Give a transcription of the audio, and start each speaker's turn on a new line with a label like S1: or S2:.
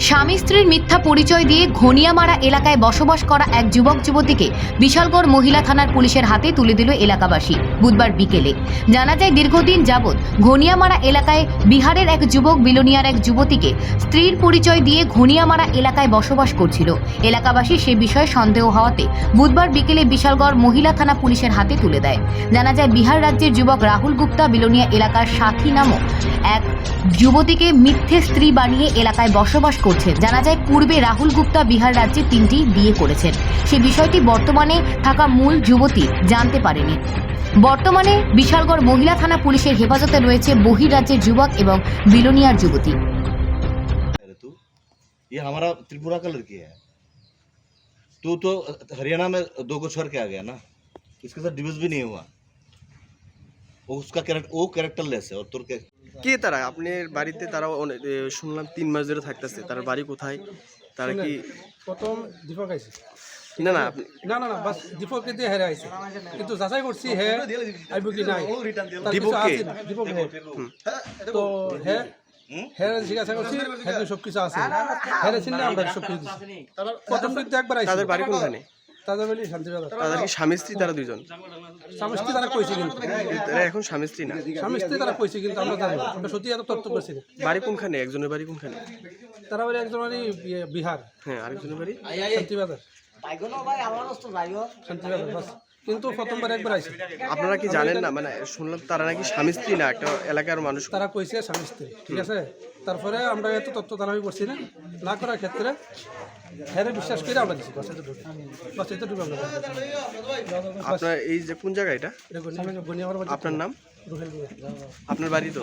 S1: স্বামী স্ত্রীর মিথ্যা পরিচয় দিয়ে ঘনিয়ামারা এলাকায় বসবাস করা এক যুবক যুবতীকে বিশালগড় মহিলা থানার পুলিশের হাতে তুলে দিল এলাকাবাসী বুধবার বিকেলে। জানা যায়, দীর্ঘদিন যাবৎ ঘনিয়ামারা এলাকায় বিহারের এক যুবক বিলোনিয়ার এক যুবতীকে স্ত্রীর পরিচয় দিয়ে ঘনিয়ামারা এলাকায় বসবাস করছিল। এলাকাবাসী সে বিষয়ে সন্দেহ হওয়াতে বুধবার বিকেলে বিশালগড় মহিলা থানা পুলিশের হাতে তুলে দেয়। জানা যায়, বিহার রাজ্যের যুবক রাহুল গুপ্তা বিলোনিয়া এলাকার সাথী নামক এক যুবতীকে মিথ্যে স্ত্রী বানিয়ে এলাকায় বসবাস করছেন। জানা যায়, পূর্বে রাহুল গুপ্তা বিহার রাজ্যে 3টি বিয়ে করেছেন। সে বিষয়টি বর্তমানে থাকা মূল যুবতী জানতে পারেনি। বর্তমানে বিশালগড় মহিলা থানা পুলিশের হেফাজতে রয়েছে বহিরাজ্যের যুবক এবং বিলোনিয়ার যুবতী।
S2: ये हमारा त्रिपुरा का लड़की है। तू तो हरियाणा में 2 को छोड़ के आ गया ना, इसके साथ डिवोर्स भी नहीं हुआ। वो कैरेक्टर लेस है। और তোর
S3: কে তারা? আপনার বাড়িতে তারা শুনলাম 3 মাস ধরে থাকতেছে। তার বাড়ি কোথায়? তারা কি
S4: প্রথম দীপক আইছে?
S3: না না আপনি
S4: না বাস দীপককে দিয়ে হেরে আইছে, কিন্তু যাচাই করছি হে আইব কি নাই।
S3: দীপককে?
S4: দীপক হে তো হে হেরে জিজ্ঞাসা করছি, হেরে সব কিছু আছে, হেরে চিন্তা আমরা সব কিছু দিছি। প্রথম কিন্তু একবার আইছে।
S3: তাদের বাড়ি কোনখানে?
S4: তাদের বলি শান্তিবাজার।
S3: তাদের কি স্বামী স্ত্রী তারা দুইজন?
S4: স্বামী স্ত্রী তারা কইছে, কিন্তু
S3: তারা এখন স্বামী স্ত্রী না।
S4: স্বামী স্ত্রী তারা কইছে, কিন্তু আমরা জানি না। আমরা সত্যি এত তথ্য করছি না।
S3: বাড়ি কোনখানে? একজনের বাড়ি কোনখানে?
S4: তারা বলে একজন মানে বিহার,
S3: হ্যাঁ, আরেকজনের বাড়ি
S4: শান্তিবাজার। শান্তিবাজার বাস, কিন্তু প্রথমবার একবার আইছে।
S3: আপনারা কি জানেন না? মানে শুনলাম তারা নাকি স্বামী স্ত্রী না, একটা এলাকার মানুষ।
S4: তারা কইছে স্বামী স্ত্রী, ঠিক আছে। তারপরে আমরা এত তথ্য দানামি করছি না করার ক্ষেত্রে হ্যাঁ বিশ্বাস করে আমরা দিচ্ছি। বাস এতটুকু আমরা।
S3: আপনার এই যে কোন জায়গা এটা? আপনার নাম?
S4: রুহেল।
S3: আপনার বাড়ি তো?